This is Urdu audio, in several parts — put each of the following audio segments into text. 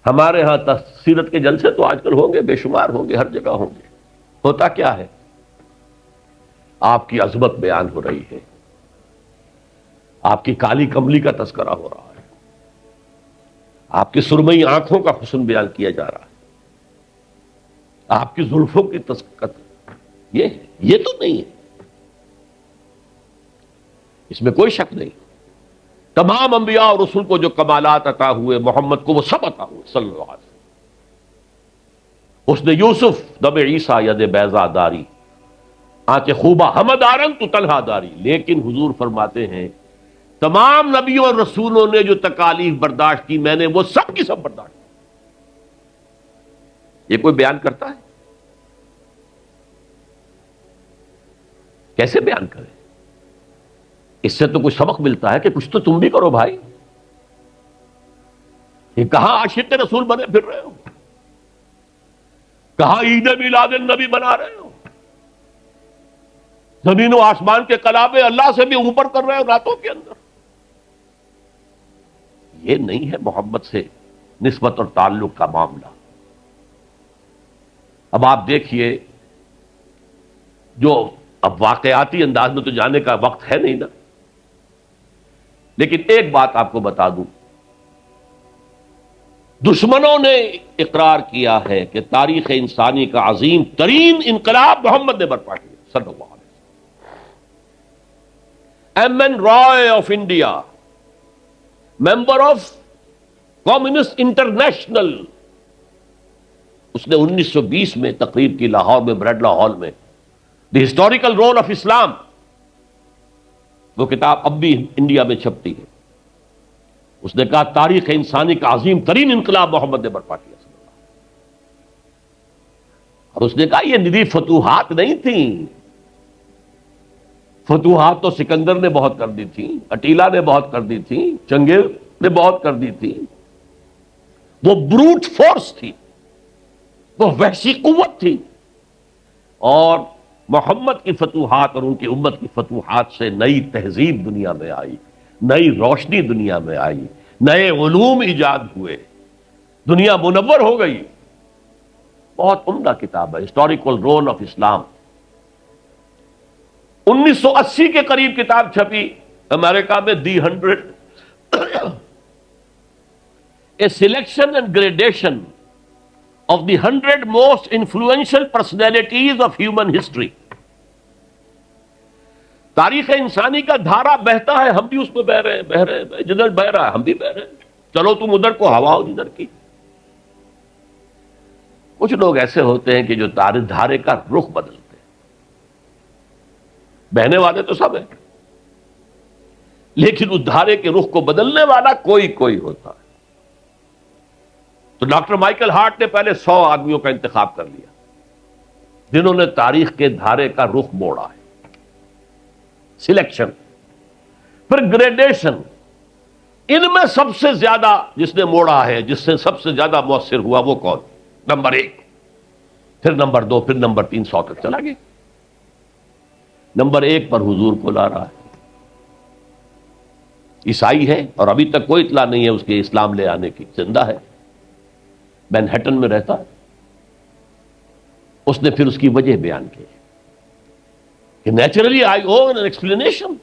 ہمارے ہاں سیرت کے جلسے تو آج کل ہوں گے، بے شمار ہوں گے، ہر جگہ ہوں گے. ہوتا کیا ہے؟ آپ کی عظمت بیان ہو رہی ہے، آپ کی کالی کملی کا تذکرہ ہو رہا ہے، آپ کی سرمئی آنکھوں کا حسن بیان کیا جا رہا ہے، آپ کی زلفوں کی یہ تو نہیں ہے، اس میں کوئی شک نہیں. تمام انبیاء اور رسول کو جو کمالات عطا ہوئے، محمد کو وہ سب عطا ہوئے صلی اللہ علیہ وسلم. اس نے یوسف دم عیسیٰ ید بیضا داری، آنچ خوبہ ہمد آرن تو طلحہ داری. لیکن حضور فرماتے ہیں تمام نبیوں اور رسولوں نے جو تکالیف برداشت کی، میں نے وہ سب کی سب برداشت کی. یہ کوئی بیان کرتا ہے؟ کیسے بیان کرے؟ اس سے تو کچھ سبق ملتا ہے کہ کچھ تو تم بھی کرو بھائی. یہ کہاں عاشق رسول بنے پھر رہے ہو، کہاں عید میلاد النبی بنا رہے ہو، زمین و آسمان کے کلابے اللہ سے بھی اوپر کر رہے ہو راتوں کے اندر. یہ نہیں ہے محمد سے نسبت اور تعلق کا معاملہ. اب آپ دیکھیے، جو اب واقعاتی انداز میں تو جانے کا وقت ہے نہیں نا، لیکن ایک بات آپ کو بتا دوں، دشمنوں نے اقرار کیا ہے کہ تاریخ انسانی کا عظیم ترین انقلاب محمد نے برپا کیا صلی اللہ علیہ وسلم. M N Roy of India, member of Communist International, اس نے 1920 میں تقریر کی لاہور میں بریڈلا ہال میں، دی ہسٹوریکل رول آف اسلام. وہ کتاب اب بھی انڈیا میں چھپتی ہے. اس نے کہا تاریخ انسانی کا عظیم ترین انقلاب محمد نے برپا کیا. اور اس نے کہا یہ ندی فتوحات نہیں تھیں، فتوحات تو سکندر نے بہت کر دی تھی، اٹیلا نے بہت کر دی تھی، چنگیز نے بہت کر دی تھی. وہ بروٹ فورس تھی، وہ وحشی قوت تھی. اور محمد کی فتوحات اور ان کی امت کی فتوحات سے نئی تہذیب دنیا میں آئی، نئی روشنی دنیا میں آئی، نئے علوم ایجاد ہوئے، دنیا منور ہو گئی. بہت عمدہ کتاب ہے ہسٹوریکل رول آف اسلام. 1980 کے قریب کتاب چھپی امریکہ میں، دی 100 a selection and gradation of the 100 most influential personalities of human history. تاریخ انسانی کا دھارا بہتا ہے، ہم بھی اس میں بہ رہے ہیں، جدھر بہ رہا ہے ہم بھی بہ رہے ہیں. چلو تم ادھر کو ہوا ہو جدھر کی. کچھ لوگ ایسے ہوتے ہیں کہ جو دھارے کا رخ بدلتے ہیں. بہنے والے تو سب ہیں، لیکن اس دھارے کے رخ کو بدلنے والا کوئی ہوتا ہے. تو ڈاکٹر مائیکل ہارٹ نے پہلے 100 آدمیوں کا انتخاب کر لیا جنہوں نے تاریخ کے دھارے کا رخ موڑا ہے. سلیکشن، پھر گریڈیشن. ان میں سب سے زیادہ جس نے موڑا ہے، جس سے سب سے زیادہ مؤثر ہوا، وہ کون؟ نمبر 1، پھر نمبر 2، پھر نمبر 3، 100 تک چلا گیا. نمبر 1 پر حضور کو لا رہا ہے. عیسائی ہے اور ابھی تک کوئی اطلاع نہیں ہے اس کے اسلام لے آنے کی. زندہ ہے، مینہٹن میں رہتا ہے. اس نے پھر اس کی وجہ بیان کی کہ naturally I O an explanation.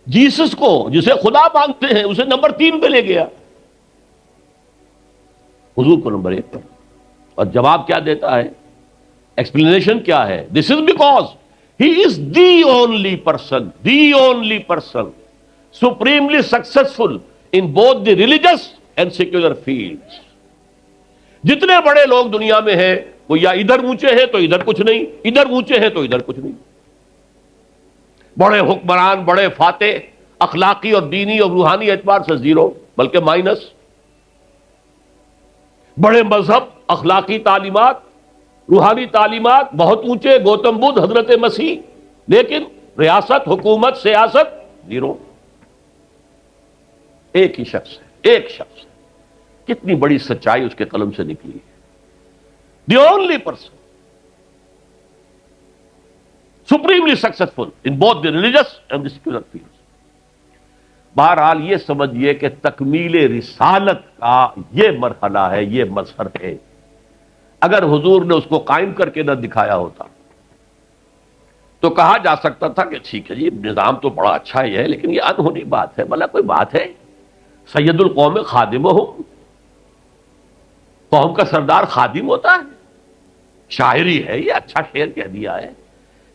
Jesus کو جسے خدا مانتے ہیں اسے نمبر 3 پہ لے گیا، حضور کو نمبر 1 پر. اور جواب کیا دیتا ہے؟ ایکسپلینیشن کیا ہے؟ This is because he is the only person supremely successful in both the religious and secular fields. جتنے بڑے لوگ دنیا میں ہیں وہ یا ادھر اونچے ہیں تو ادھر کچھ نہیں، ادھر اونچے ہیں تو ادھر کچھ نہیں. بڑے حکمران، بڑے فاتح، اخلاقی اور دینی اور روحانی اعتبار سے 0 بلکہ مائنس. بڑے مذہب، اخلاقی تعلیمات، روحانی تعلیمات بہت اونچے، گوتم بدھ، حضرت مسیح، لیکن ریاست، حکومت، سیاست 0. ایک ہی شخص ہے، ایک شخص. کتنی بڑی سچائی اس کے قلم سے نکلی ہے. دی only person supremely successful in both the religious and the secular fields. بہرحال یہ سمجھیے کہ تکمیل رسالت کا یہ مرحلہ ہے، یہ مظہر ہے. اگر حضور نے اس کو قائم کر کے نہ دکھایا ہوتا تو کہا جا سکتا تھا کہ ٹھیک ہے جی نظام تو بڑا اچھا ہی ہے لیکن یہ انہونی بات ہے. بھلا کوئی بات ہے؟ سید القوم خادمہم، قوم کا سردار خادم ہوتا ہے. شاعری ہے یہ، اچھا شعر کہہ دیا ہے،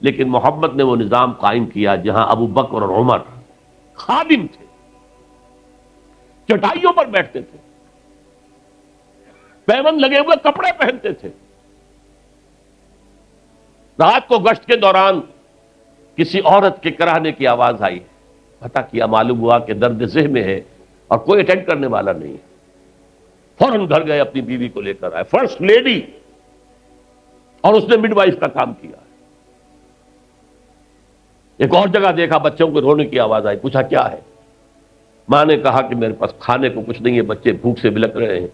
لیکن محمد نے وہ نظام قائم کیا جہاں ابو بکر اور عمر خادم تھے، چٹائیوں پر بیٹھتے تھے، پیوند لگے ہوئے کپڑے پہنتے تھے. رات کو گشت کے دوران کسی عورت کے کراہنے کی آواز آئی، پتہ کیا، معلوم ہوا کہ درد ذہ میں ہے اور کوئی اٹینڈ کرنے والا نہیں ہے. فوراً گھر گئے، اپنی بیوی کو لے کر آئے، فرسٹ لیڈی، اور اس نے مڈ وائف کا کام کیا. ایک اور جگہ دیکھا بچوں کو رونے کی آواز آئی، پوچھا کیا ہے؟ ماں نے کہا کہ میرے پاس کھانے کو کچھ نہیں ہے، بچے بھوک سے بلک رہے ہیں،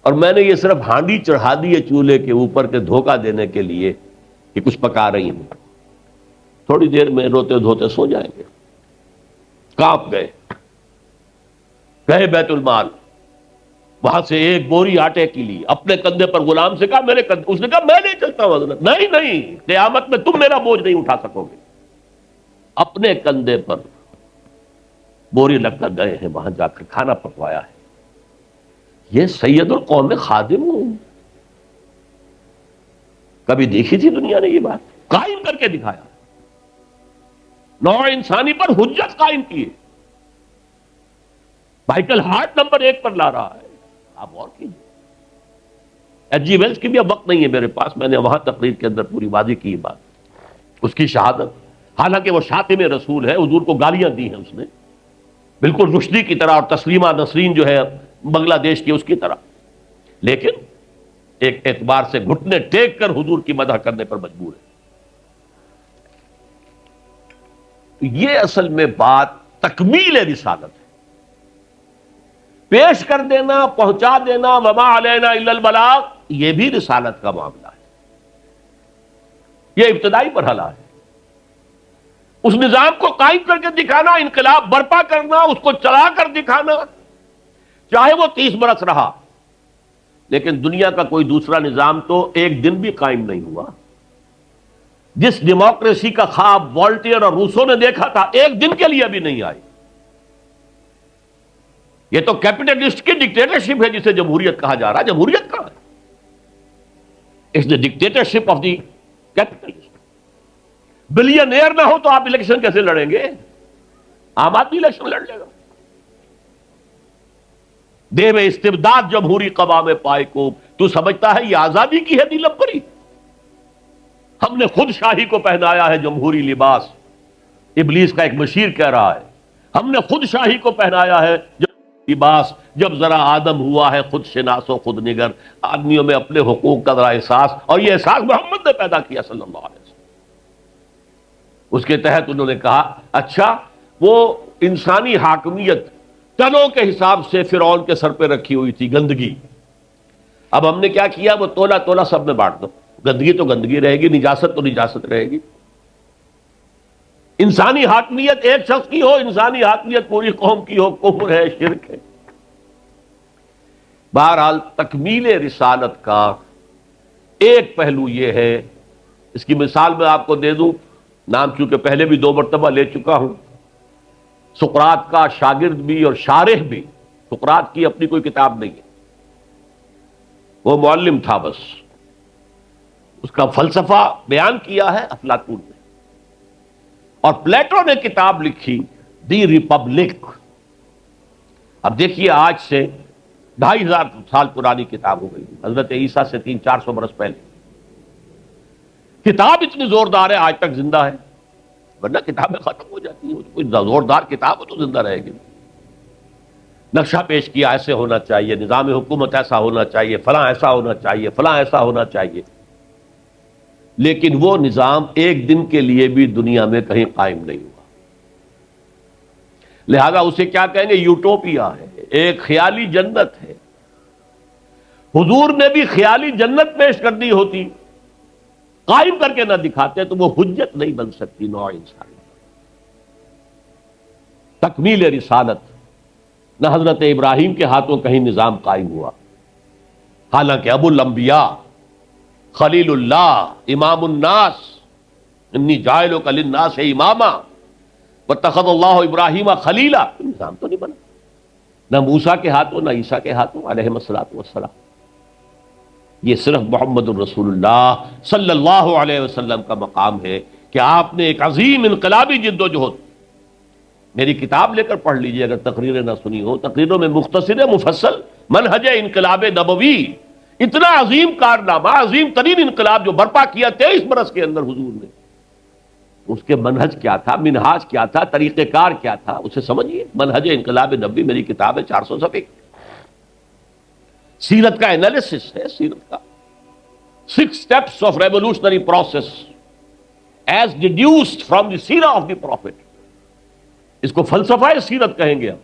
اور میں نے یہ صرف ہانڈی چڑھا دی ہے چولہے کے اوپر کے دھوکہ دینے کے لیے کہ کچھ پکا رہی ہوں، تھوڑی دیر میں روتے دھوتے سو جائیں گے. کانپ گئے، گئے بیت المال، وہاں سے ایک بوری آٹے کی لی، اپنے کندھے پر غلام سے کہا میرے کندھے، اس نے کہا میں نہیں چلتا ہوں حضرت. نہیں، قیامت میں تم میرا بوجھ نہیں اٹھا سکو گے. اپنے کندھے پر بوری لگ کر گئے ہیں، وہاں جا کر کھانا پکوایا ہے. یہ سید القوم خادم ہوں. کبھی دیکھی تھی دنیا نے یہ بات؟ قائم کر کے دکھایا، نوع انسانی پر حجت قائم کی. وائٹل ہارٹ نمبر 1 پر لا رہا ہے. آپ غور کیجیے. ایچ جی ویلز کی بھی اب وقت نہیں ہے میرے پاس، میں نے وہاں تقریر کے اندر پوری واضح کی بات. اس کی شہادت، حالانکہ وہ شاتم رسول ہے، حضور کو گالیاں دی ہیں اس نے، بالکل رشدی کی طرح، اور تسلیمہ نسرین جو ہے بنگلہ دیش کی اس کی طرح، لیکن ایک اعتبار سے گھٹنے ٹیک کر حضور کی مدح کرنے پر مجبور ہے. تو یہ اصل میں بات تکمیل رسالت ہے. پیش کر دینا، پہنچا دینا، وما علینا الا البلاغ، یہ بھی رسالت کا معاملہ ہے. یہ ابتدائی مرحلہ ہے. اس نظام کو قائم کر کے دکھانا، انقلاب برپا کرنا، اس کو چلا کر دکھانا، چاہے وہ 30 برس رہا. لیکن دنیا کا کوئی دوسرا نظام تو ایک دن بھی قائم نہیں ہوا. جس ڈیموکریسی کا خواب والٹیئر اور روسو نے دیکھا تھا، ایک دن کے لیے بھی نہیں آئی. یہ تو کیپٹلسٹ کی ڈکٹیٹرشپ ہے جسے جمہوریت کہا جا رہا ہے. جمہوریت کہاں ہے؟ It's the dictatorship of the capitalist. Billionaire نہ ہو تو آپ الیکشن کیسے لڑیں گے؟ عام آدمی الیکشن لڑ لے گا. دے میں استبداد جمہوری قوام پائے کو، تو سمجھتا ہے یہ آزادی کی ہے نیلم پری؟ ہم نے خود شاہی کو پہنایا ہے جمہوری لباس. ابلیس کا ایک مشیر کہہ رہا ہے ہم نے خود شاہی کو پہنایا ہے لباس، جب ذرا آدم ہوا ہے خود شناس و خود نگر. آدمیوں میں اپنے حقوق کا ذرا احساس، اور یہ احساس محمد نے پیدا کیا صلی اللہ علیہ وسلم. اس کے تحت انہوں نے کہا اچھا وہ انسانی حاکمیت ٹنوں کے حساب سے فرعون کے سر پہ رکھی ہوئی تھی، گندگی. اب ہم نے کیا کیا؟ وہ تولا تولا سب میں بانٹ دو. گندگی تو گندگی رہے گی، نجاست تو نجاست رہے گی. انسانی حاکمیت ایک شخص کی ہو، انسانی حاکمیت پوری قوم کی ہو، کفر ہے، شرک ہے. بہرحال تکمیل رسالت کا ایک پہلو یہ ہے، اس کی مثال میں آپ کو دے دوں، نام چونکہ پہلے بھی 2 مرتبہ لے چکا ہوں. سقراط کا شاگرد بھی اور شارح بھی، سقراط کی اپنی کوئی کتاب نہیں ہے، وہ معلم تھا بس. اس کا فلسفہ بیان کیا ہے افلاطون نے. اور پلیٹو نے کتاب لکھی دی ریپبلک. اب دیکھیے آج سے 2500 سال پرانی کتاب ہو گئی، حضرت عیسیٰ سے 300-400 برس پہلے. کتاب اتنی زوردار ہے، آج تک زندہ ہے، ورنہ کتابیں ختم ہو جاتی ہیں. کوئی زوردار کتاب ہو تو زندہ رہے گی. نقشہ پیش کیا ایسے ہونا چاہیے، نظام حکومت ایسا ہونا چاہیے، فلاں ایسا ہونا چاہیے، فلاں ایسا ہونا چاہیے. لیکن وہ نظام ایک دن کے لیے بھی دنیا میں کہیں قائم نہیں ہوا. لہذا اسے کیا کہیں گے؟ یوٹوپیا ہے، ایک خیالی جنت ہے. حضور نے بھی خیالی جنت پیش کرنی ہوتی، قائم کر کے نہ دکھاتے تو وہ حجت نہیں بن سکتی نوع انسانی. تکمیل رسالت، نہ حضرت ابراہیم کے ہاتھوں کہیں نظام قائم ہوا، حالانکہ ابو الانبیاء، خلیل اللہ، امام الناس، انی جاعلک للناس اماما واتخذ اللہ ابراہیم خلیلا، نظام تو نہیں بنا، نہ موسیٰ کے ہاتھوں نہ عیسیٰ کے ہاتھوں علیہم الصلوۃ والسلام۔ یہ صرف محمد الرسول اللہ صلی اللہ علیہ وسلم کا مقام ہے کہ آپ نے ایک عظیم انقلابی جد و جہد، میری کتاب لے کر پڑھ لیجئے اگر تقریریں نہ سنی ہو، تقریروں میں مختصر مفصل منہج انقلاب نبوی، اتنا عظیم کارنامہ، عظیم ترین انقلاب جو برپا کیا 23 برس کے اندر حضور نے، اس کے منہج کیا تھا، منہاج کیا تھا، طریقہ کار کیا تھا، اسے سمجھیے۔ منہج انقلاب نبوی میری کتاب ہے، 400 صفحے کی، سیرت کا انالیسس ہے، سیرت کا 6 steps of revolutionary process as deduced from the سیرہ of the prophet، اس کو فلسفہ سیرت کہیں گے ہم۔